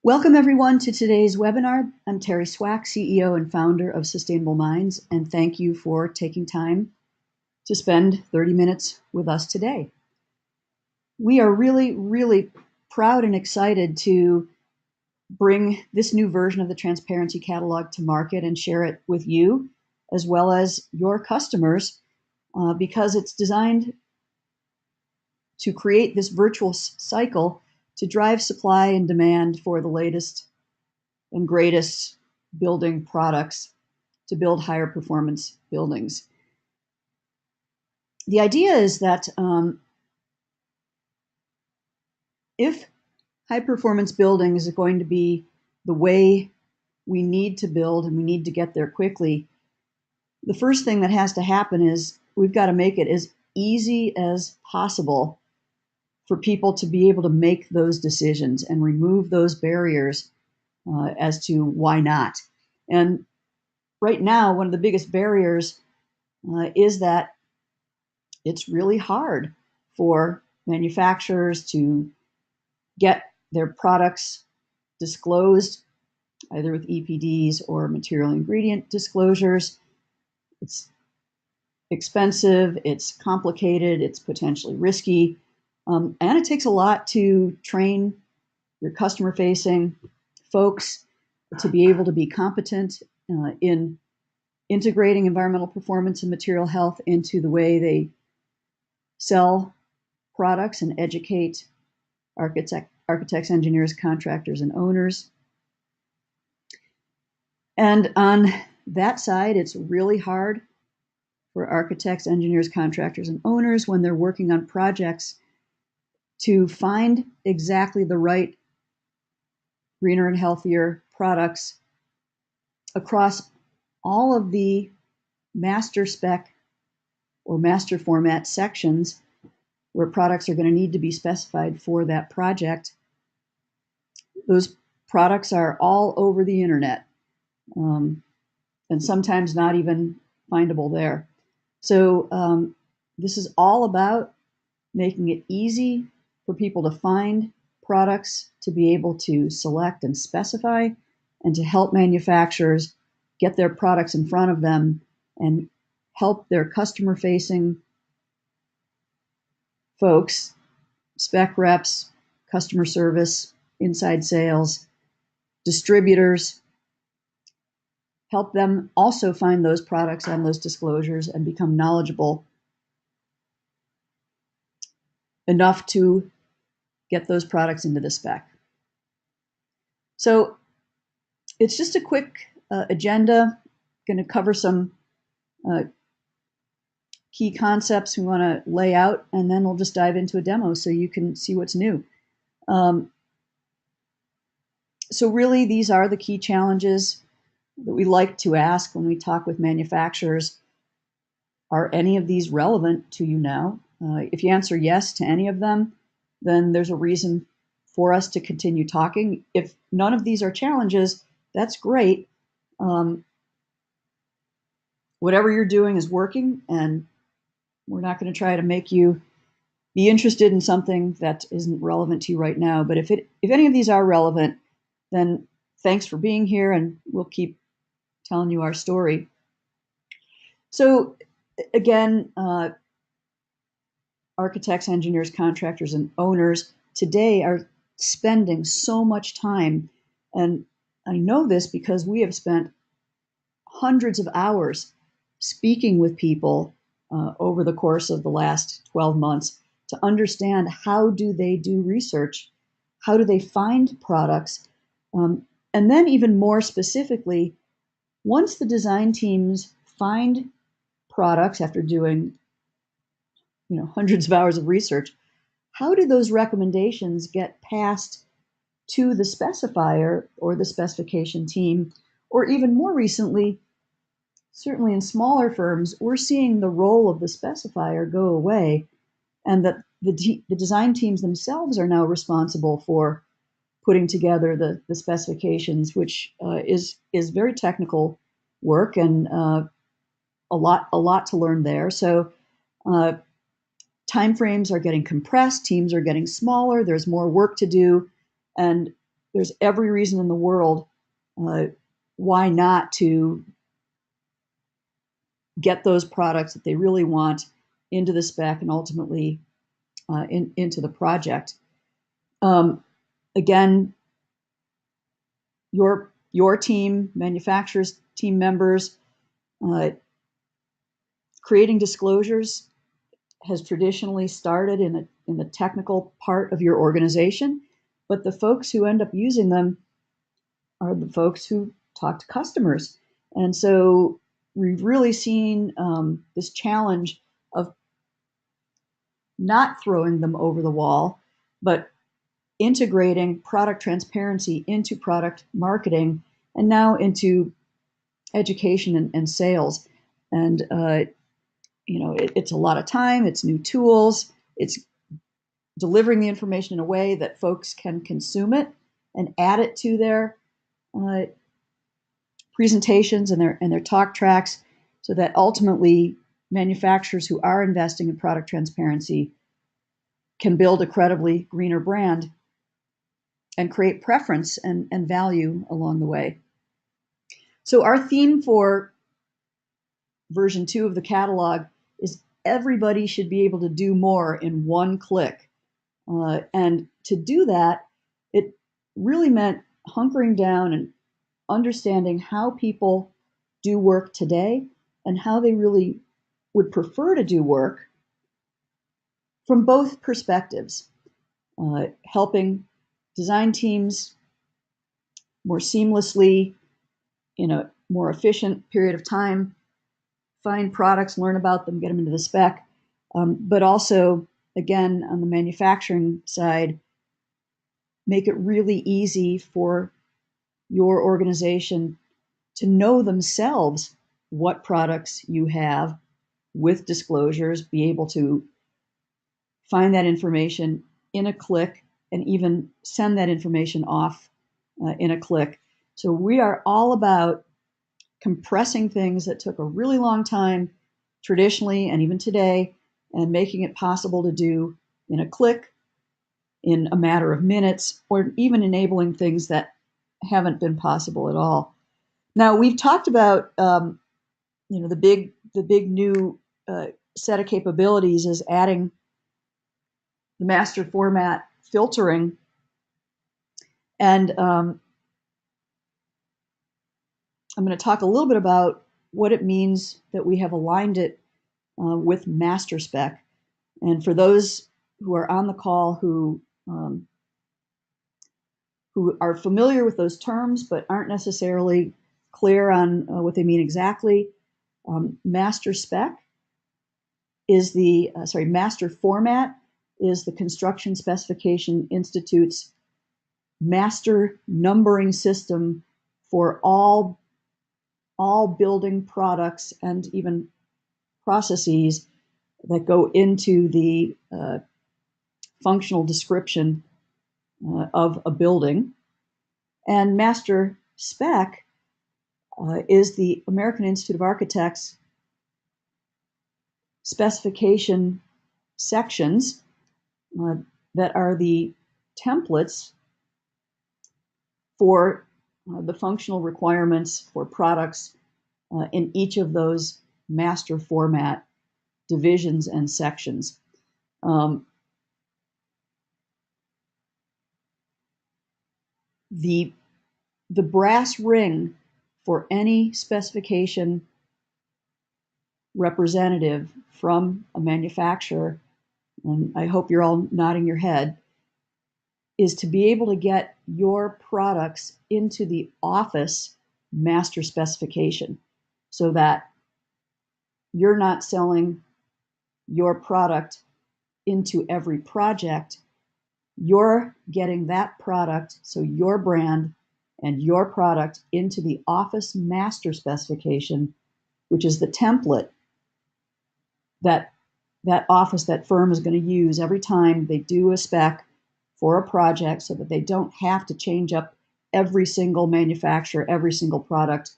Welcome everyone to today's webinar. I'm Terry Swack, CEO and founder of Sustainable Minds, and thank you for taking time to spend 30 minutes with us today. We are really proud and excited to bring this new version of the Transparency Catalog to market and share it with you, as well as your customers, because it's designed to create this virtual cycle to drive supply and demand for the latest and greatest building products to build higher performance buildings. The idea is that if high performance building is going to be the way we need to build and we need to get there quickly, the first thing that has to happen is we've got to make it as easy as possible for people to be able to make those decisions and remove those barriers as to why not. And right now, one of the biggest barriers is that it's really hard for manufacturers to get their products disclosed, either with EPDs or material ingredient disclosures. It's expensive, it's complicated, it's potentially risky, and it takes a lot to train your customer-facing folks to be able to be competent in integrating environmental performance and material health into the way they sell products and educate architects, engineers, contractors, and owners. And on that side, it's really hard for architects, engineers, contractors, and owners when they're working on projects to find exactly the right greener and healthier products across all of the master spec or master format sections where products are going to need to be specified for that project. Those products are all over the internet, and sometimes not even findable there. So this is all about making it easy for people to find products, to be able to select and specify, and to help manufacturers get their products in front of them and help their customer-facing folks, spec reps, customer service, inside sales, distributors, help them also find those products and those disclosures and become knowledgeable enough to get those products into the spec. So it's just a quick agenda. Going to cover some key concepts we want to lay out, and then we'll just dive into a demo so you can see what's new. So really, these are the key challenges that we like to ask when we talk with manufacturers. Are any of these relevant to you now? If you answer yes to any of them, then there's a reason for us to continue talking. If none of these are challenges, that's great. Whatever you're doing is working, and we're not going to try to make you be interested in something that isn't relevant to you right now. But if any of these are relevant, then thanks for being here, and we'll keep telling you our story. So again, architects, engineers, contractors, and owners today are spending so much time, and I know this because we have spent hundreds of hours speaking with people over the course of the last 12 months to understand how do they do research, how do they find products, and then even more specifically, once the design teams find products after doing hundreds of hours of research, how do those recommendations get passed to the specifier or the specification team? Or even more recently, certainly in smaller firms, we're seeing the role of the specifier go away, and that the design teams themselves are now responsible for putting together the specifications, which is very technical work and a lot to learn there. So timeframes are getting compressed, teams are getting smaller, there's more work to do, and there's every reason in the world why not to get those products that they really want into the spec and ultimately into the project. Again, your team, manufacturers, team members, creating disclosures has traditionally started in the technical part of your organization, but the folks who end up using them are the folks who talk to customers. And so we've really seen this challenge of not throwing them over the wall, but integrating product transparency into product marketing and now into education and sales. And it's a lot of time, it's new tools, it's delivering the information in a way that folks can consume it and add it to their presentations and their talk tracks, so that ultimately manufacturers who are investing in product transparency can build a credibly greener brand and create preference and value along the way. So our theme for version 2 of the catalog is everybody should be able to do more in one click. And to do that, it really meant hunkering down and understanding how people do work today and how they really would prefer to do work from both perspectives, helping design teams more seamlessly, in a more efficient period of time, find products, learn about them, get them into the spec, but also, again, on the manufacturing side, make it really easy for your organization to know themselves what products you have with disclosures, be able to find that information in a click and even send that information off in a click. So we are all about compressing things that took a really long time traditionally and even today, and making it possible to do in a click, in a matter of minutes, or even enabling things that haven't been possible at all. Now, we've talked about the big new set of capabilities is adding the master format filtering, and I'm going to talk a little bit about what it means that we have aligned it with master spec. And for those who are on the call who are familiar with those terms but aren't necessarily clear on what they mean exactly, master spec is master format is the Construction Specification Institute's master numbering system for all building products and even processes that go into the functional description of a building. And master spec is the American Institute of Architects specification sections that are the templates for the functional requirements for products in each of those master format divisions and sections. The brass ring for any specification representative from a manufacturer, and I hope you're all nodding your head, is to be able to get your products into the office master specification, so that you're not selling your product into every project. You're getting that product, so your brand and your product, into the office master specification, which is the template that office, that firm is going to use every time they do a spec for a project, so that they don't have to change up every single manufacturer, every single product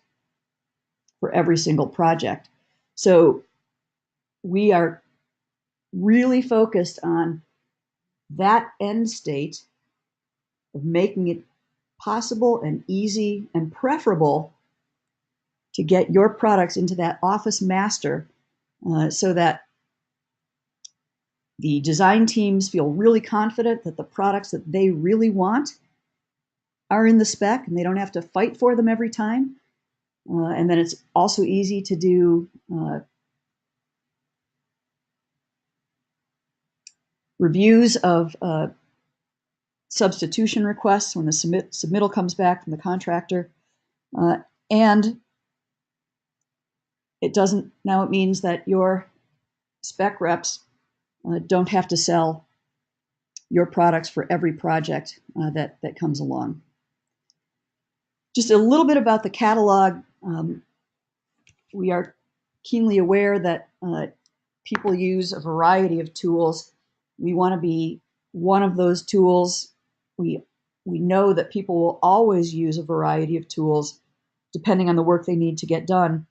for every single project. So we are really focused on that end state of making it possible and easy and preferable to get your products into that office master so that the design teams feel really confident that the products that they really want are in the spec and they don't have to fight for them every time. And then it's also easy to do reviews of substitution requests when the submittal comes back from the contractor. And it means that your spec reps don't have to sell your products for every project that comes along. Just a little bit about the catalog. We are keenly aware that people use a variety of tools. We want to be one of those tools. We know that people will always use a variety of tools depending on the work they need to get done.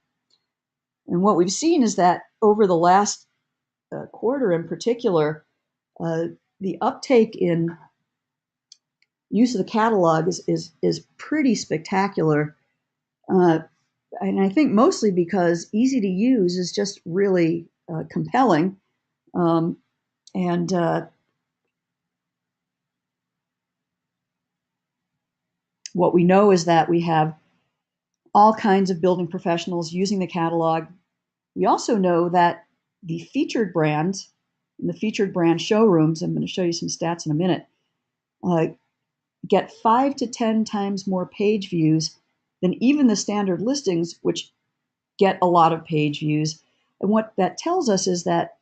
And what we've seen is that over the last quarter in particular, the uptake in use of the catalog is pretty spectacular. And I think mostly because easy to use is just really compelling. And what we know is that we have all kinds of building professionals using the catalog. We also know that the featured brands in the featured brand showrooms, I'm going to show you some stats in a minute, get 5 to 10 times more page views than even the standard listings, which get a lot of page views. And what that tells us is that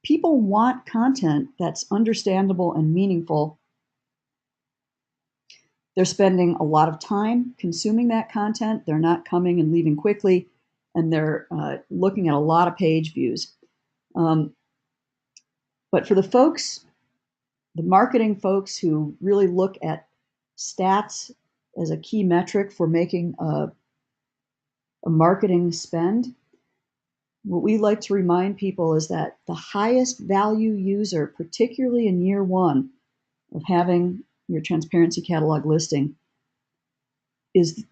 people want content that's understandable and meaningful. They're spending a lot of time consuming that content. They're not coming and leaving quickly, and they're looking at a lot of page views. But for the marketing folks who really look at stats as a key metric for making a marketing spend, what we like to remind people is that the highest value user, particularly in year one of having your transparency catalog listing, is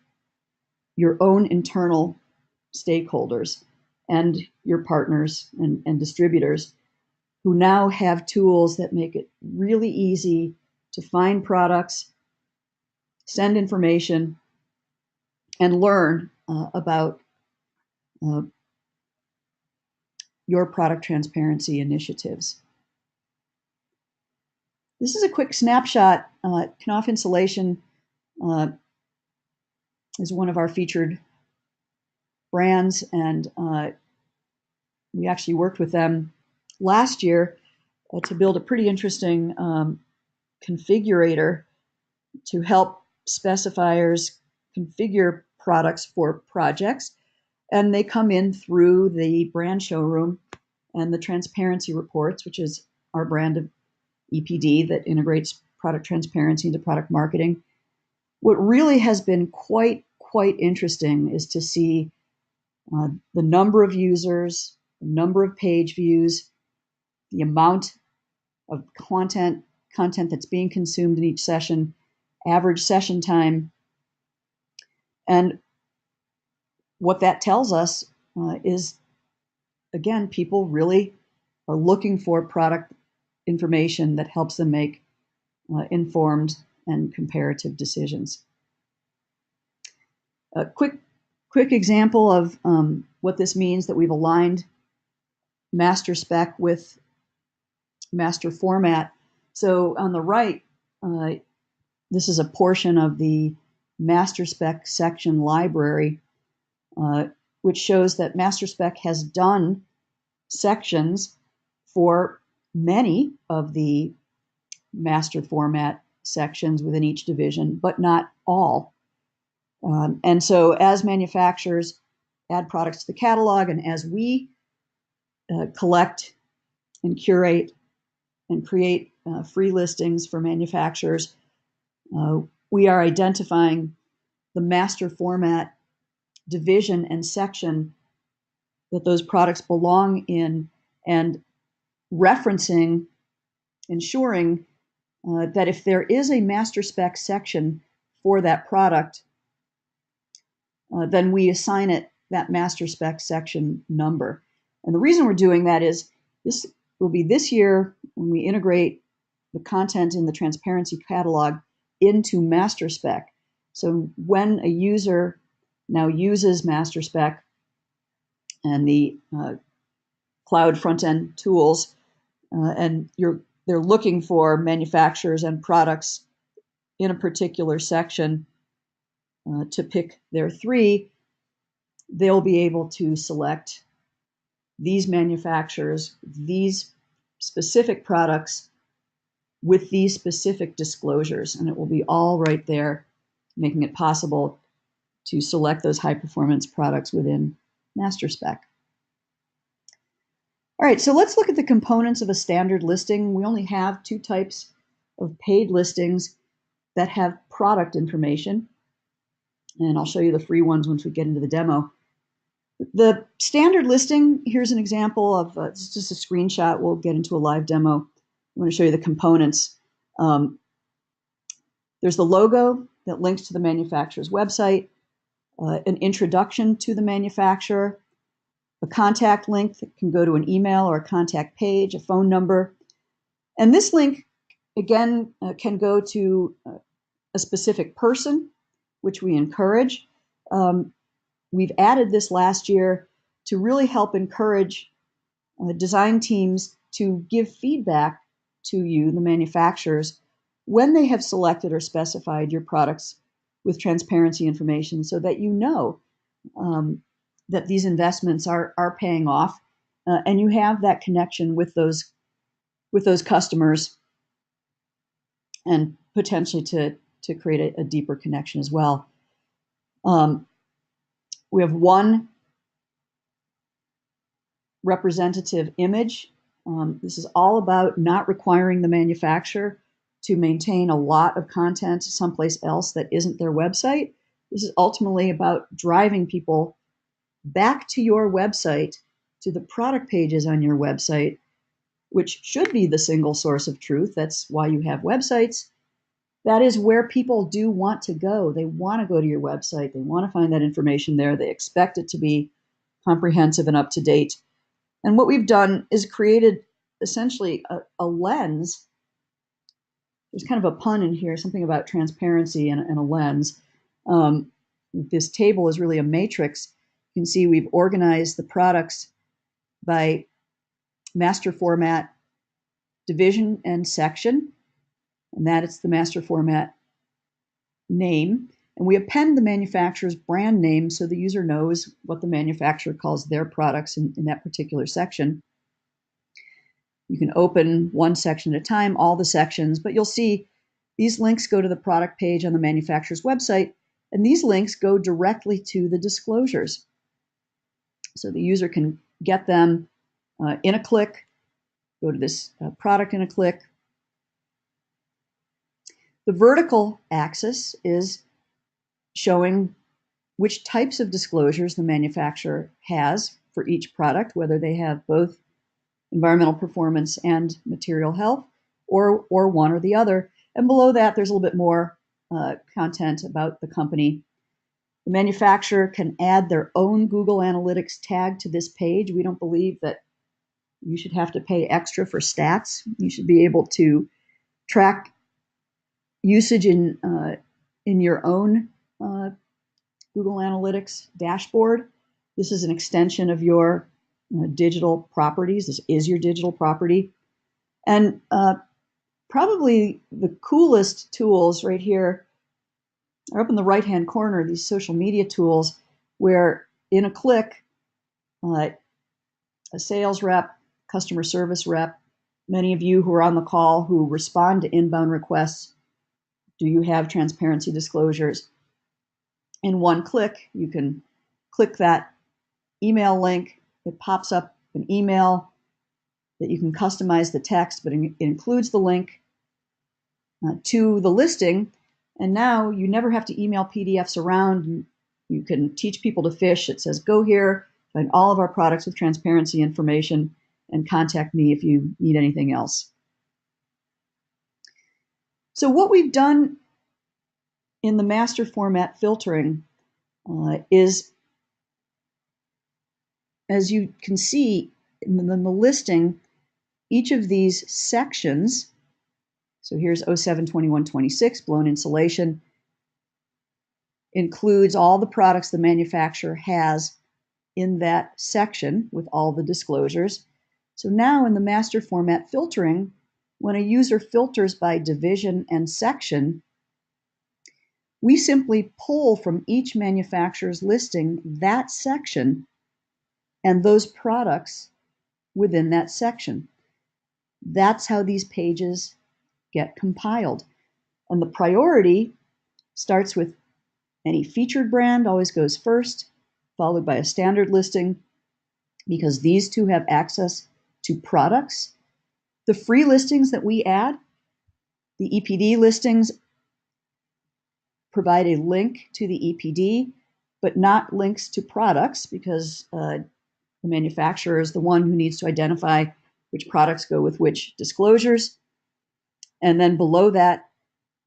your own internal stakeholders and your partners and distributors who now have tools that make it really easy to find products, send information, and learn about your product transparency initiatives. This is a quick snapshot. Knauf Insulation is one of our featured brands, and we actually worked with them last year to build a pretty interesting configurator to help specifiers configure products for projects. And they come in through the brand showroom and the transparency reports, which is our brand of EPD that integrates product transparency into product marketing. What really has been quite interesting is to see the number of users, the number of page views, the amount of content that's being consumed in each session, average session time. And what that tells us is, again, people really are looking for product information that helps them make informed and comparative decisions. A quick example of what this means, that we've aligned master spec with master format. So on the right, this is a portion of the master spec section library, which shows that master spec has done sections for many of the master format sections within each division, but not all. And so as manufacturers add products to the catalog, and as we collect and curate and create free listings for manufacturers, we are identifying the master format division and section that those products belong in, and ensuring that if there is a master spec section for that product, then we assign it that master spec section number. And the reason we're doing that is this will be this year when we integrate the content in the transparency catalog into master spec. So when a user now uses master spec and the cloud front-end tools, and they're looking for manufacturers and products in a particular section to pick their three, they'll be able to select these manufacturers, these specific products with these specific disclosures, and it will be all right there, making it possible to select those high-performance products within master spec. All right, so let's look at the components of a standard listing. We only have two types of paid listings that have product information, and I'll show you the free ones once we get into the demo. The standard listing, here's an example of, it's just a screenshot. We'll get into a live demo. I'm going to show you the components. There's the logo that links to the manufacturer's website, an introduction to the manufacturer, a contact link that can go to an email or a contact page, a phone number. And this link, again, can go to a specific person, which we encourage. We've added this last year to really help encourage design teams to give feedback to you, the manufacturers, when they have selected or specified your products with transparency information, so that you know that these investments are paying off, and you have that connection with those customers, and potentially to create a deeper connection as well. We have one representative image. This is all about not requiring the manufacturer to maintain a lot of content someplace else that isn't their website. This is ultimately about driving people back to your website, to the product pages on your website, which should be the single source of truth. That's why you have websites. That is where people do want to go. They want to go to your website. They want to find that information there. They expect it to be comprehensive and up to date. And what we've done is created essentially a lens. There's kind of a pun in here, something about transparency and a lens. This table is really a matrix. You can see we've organized the products by master format, division, and section. And that it's the master format name. And we append the manufacturer's brand name so the user knows what the manufacturer calls their products in that particular section. You can open one section at a time, all the sections, but you'll see these links go to the product page on the manufacturer's website, and these links go directly to the disclosures. So the user can get them in a click, go to this product in a click. The vertical axis is showing which types of disclosures the manufacturer has for each product, whether they have both environmental performance and material health, or one or the other. And below that, there's a little bit more content about the company. The manufacturer can add their own Google Analytics tag to this page. We don't believe that you should have to pay extra for stats. You should be able to track usage in your own Google Analytics dashboard. This is an extension of your digital properties. This is your digital property. And probably the coolest tools right here are up in the right-hand corner, these social media tools, where in a click, a sales rep, customer service rep, many of you who are on the call who respond to inbound requests, do you have transparency disclosures? In one click, you can click that email link. It pops up an email that you can customize the text, but it includes the link to the listing. And now you never have to email PDFs around. You can teach people to fish. It says, go here, find all of our products with transparency information, and contact me if you need anything else. So what we've done in the master format filtering is, as you can see in the listing, each of these sections, so here's 07-21-26, blown insulation, includes all the products the manufacturer has in that section with all the disclosures. So now in the master format filtering, when a user filters by division and section, we simply pull from each manufacturer's listing that section and those products within that section. That's how these pages get compiled. And the priority starts with any featured brand, always goes first, followed by a standard listing, because these two have access to products. The free listings that we add, the EPD listings, provide a link to the EPD, but not links to products, because the manufacturer is the one who needs to identify which products go with which disclosures. And then below that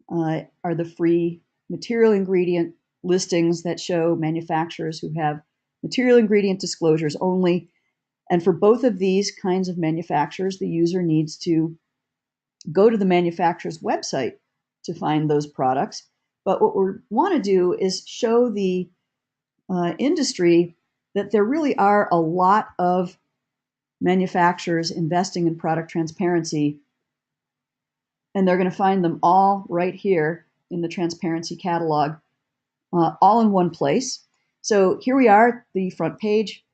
are the free material ingredient listings that show manufacturers who have material ingredient disclosures only. And for both of these kinds of manufacturers, the user needs to go to the manufacturer's website to find those products. But what we want to do is show the industry that there really are a lot of manufacturers investing in product transparency, and they're going to find them all right here in the transparency catalog, all in one place. So here we are, the front page.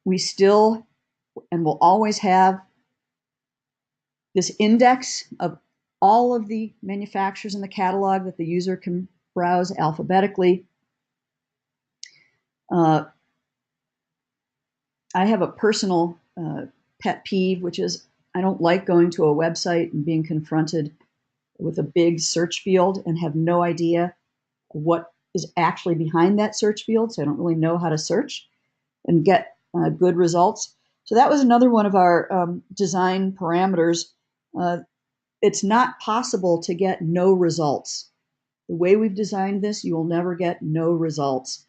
We still and will always have this index of all of the manufacturers in the catalog that the user can browse alphabetically. I have a personal pet peeve, which is I don't like going to a website and being confronted with a big search field and have no idea what is actually behind that search field. So I don't really know how to search and get good results. So that was another one of our design parameters. It's not possible to get no results. The way we've designed this, you will never get no results.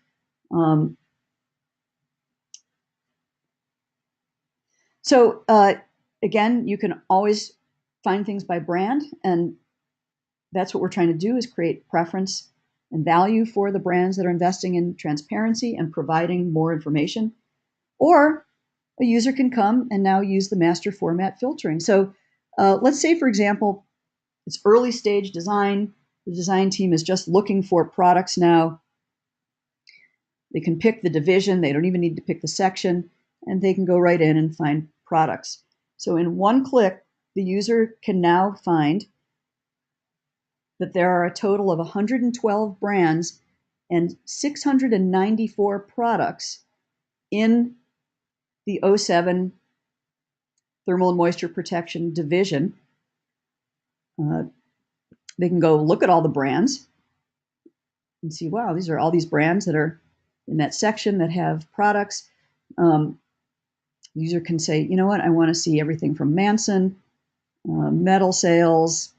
So again, you can always find things by brand, and that's what we're trying to do, is create preference and value for the brands that are investing in transparency and providing more information. Or a user can come and now use the master format filtering. So let's say, for example, it's early stage design. The design team is just looking for products now. They can pick the division. They don't even need to pick the section, and they can go right in and find products. So in one click, the user can now find that there are a total of 112 brands and 694 products in the 07 thermal and moisture protection division. They can go look at all the brands and see, wow, these are all these brands that are in that section that have products. The user can say, you know what, I want to see everything from Manson, metal sales,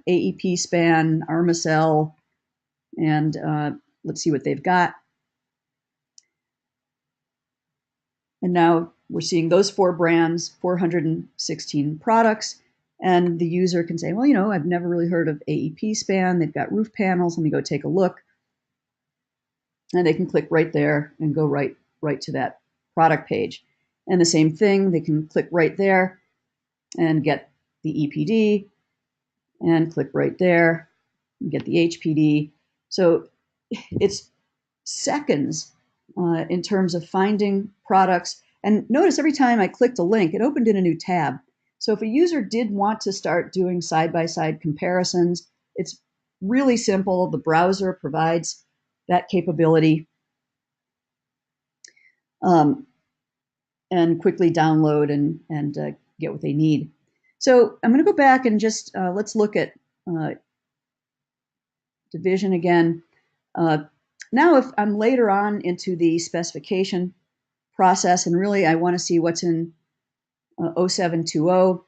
AEP span, Armacell, and let's see what they've got. And now we're seeing those 4 brands, 416 products, and the user can say, well, I've never really heard of AEP span. They've got roof panels. Let me go take a look. And they can click right there and go right to that product page. And the same thing, they can click right there and get the EPD, and click right there and get the HPD. So it's seconds in terms of finding products. And notice every time I clicked a link, it opened in a new tab. So if a user did want to start doing side-by-side comparisons, it's really simple. The browser provides that capability, and quickly download and get what they need. So I'm going to go back and just let's look at division again. Now, if I'm later on into the specification process and really I want to see what's in 0720,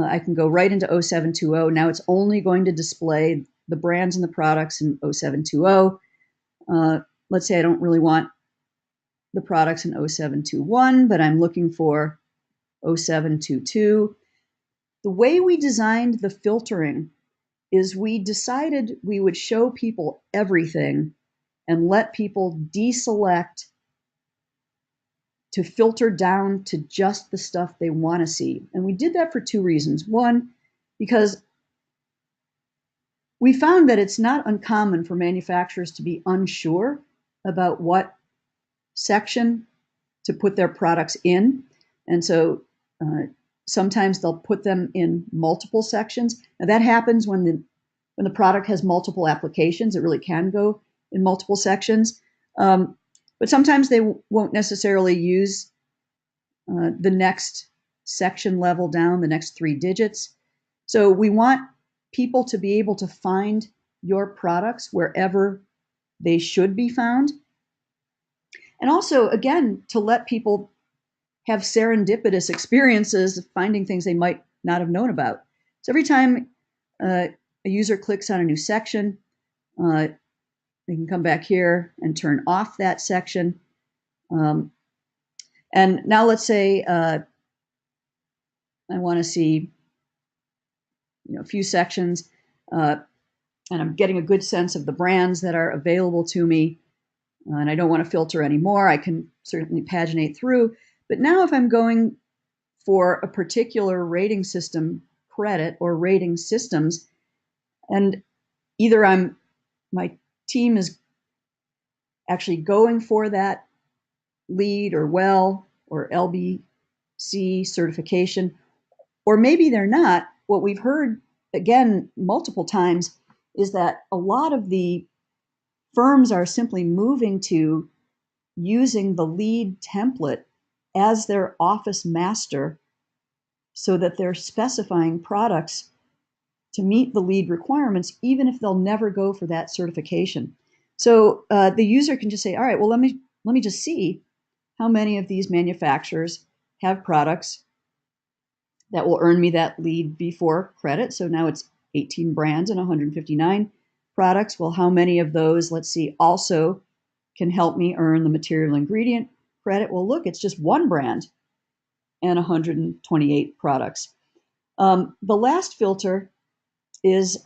I can go right into 0720. Now it's only going to display the brands and the products in 0720. Let's say I don't really want the products in 0721, but I'm looking for 0722. The way we designed the filtering is we decided we would show people everything and let people deselect to filter down to just the stuff they want to see. And we did that for two reasons. One, because we found that it's not uncommon for manufacturers to be unsure about what section to put their products in. And so sometimes they'll put them in multiple sections. Now that happens when the product has multiple applications. It really can go in multiple sections. But sometimes they won't necessarily use the next section level down, the next 3 digits. So we want people to be able to find your products wherever they should be found. And also, again, to let people have serendipitous experiences of finding things they might not have known about. So every time a user clicks on a new section, they can come back here and turn off that section. And now let's say I want to see a few sections, and I'm getting a good sense of the brands that are available to me, and I don't want to filter anymore. I can certainly paginate through. But now if I'm going for a particular rating system credit or rating systems, and either my team is actually going for that LEED or WELL or LBC certification, or maybe they're not. What we've heard, again, multiple times is that a lot of the firms are simply moving to using the LEED template as their office master so that they're specifying products to meet the LEED requirements, even if they'll never go for that certification. So the user can just say, all right, well, let me just see how many of these manufacturers have products that will earn me that LEED v4 credit. So now it's 18 brands and 159 products. Well, how many of those, let's see, also can help me earn the material ingredient credit? Well, look, it's just one brand and 128 products. The last filter is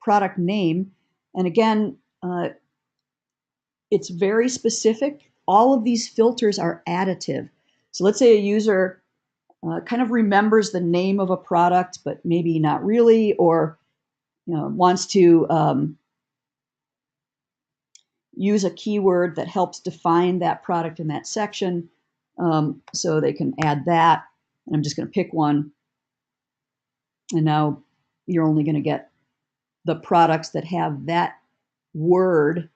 product name. And again, it's very specific. All of these filters are additive. So let's say a user kind of remembers the name of a product, but maybe not really, or wants to use a keyword that helps define that product in that section. So they can add that. And I'm just going to pick one. And now you're only going to get the products that have that word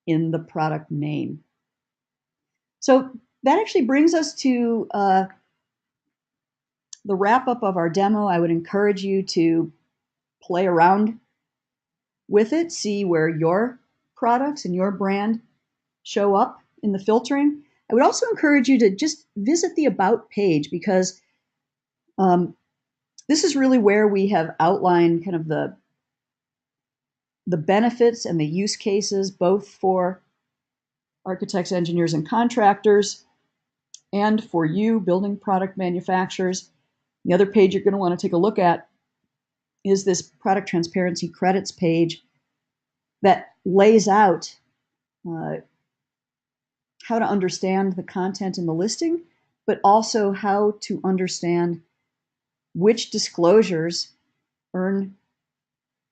in the product name. So that actually brings us to the wrap up of our demo. I would encourage you to play around with it, see where your products and your brand show up in the filtering. I would also encourage you to just visit the About page, because this is really where we have outlined kind of the benefits and the use cases, both for architects, engineers, and contractors, and for you, building product manufacturers. The other page you're going to want to take a look at is this product transparency credits page that lays out how to understand the content in the listing, but also how to understand which disclosures earn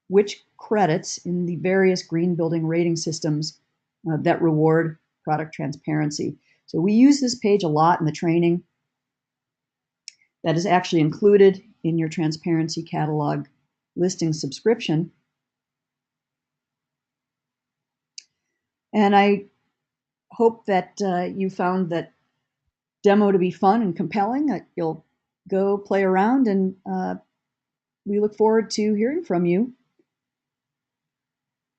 which credits in the various green building rating systems that reward product transparency. So we use this page a lot in the training. That is actually included in your transparency catalog listing subscription. And I hope that you found that demo to be fun and compelling, that you'll go play around, and we look forward to hearing from you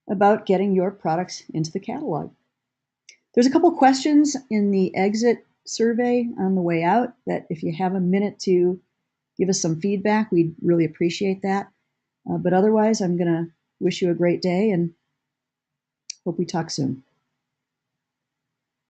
about getting your products into the catalog. There's a couple questions in the exit survey on the way out that if you have a minute to give us some feedback, we'd really appreciate that. But otherwise, I'm going to wish you a great day and hope we talk soon.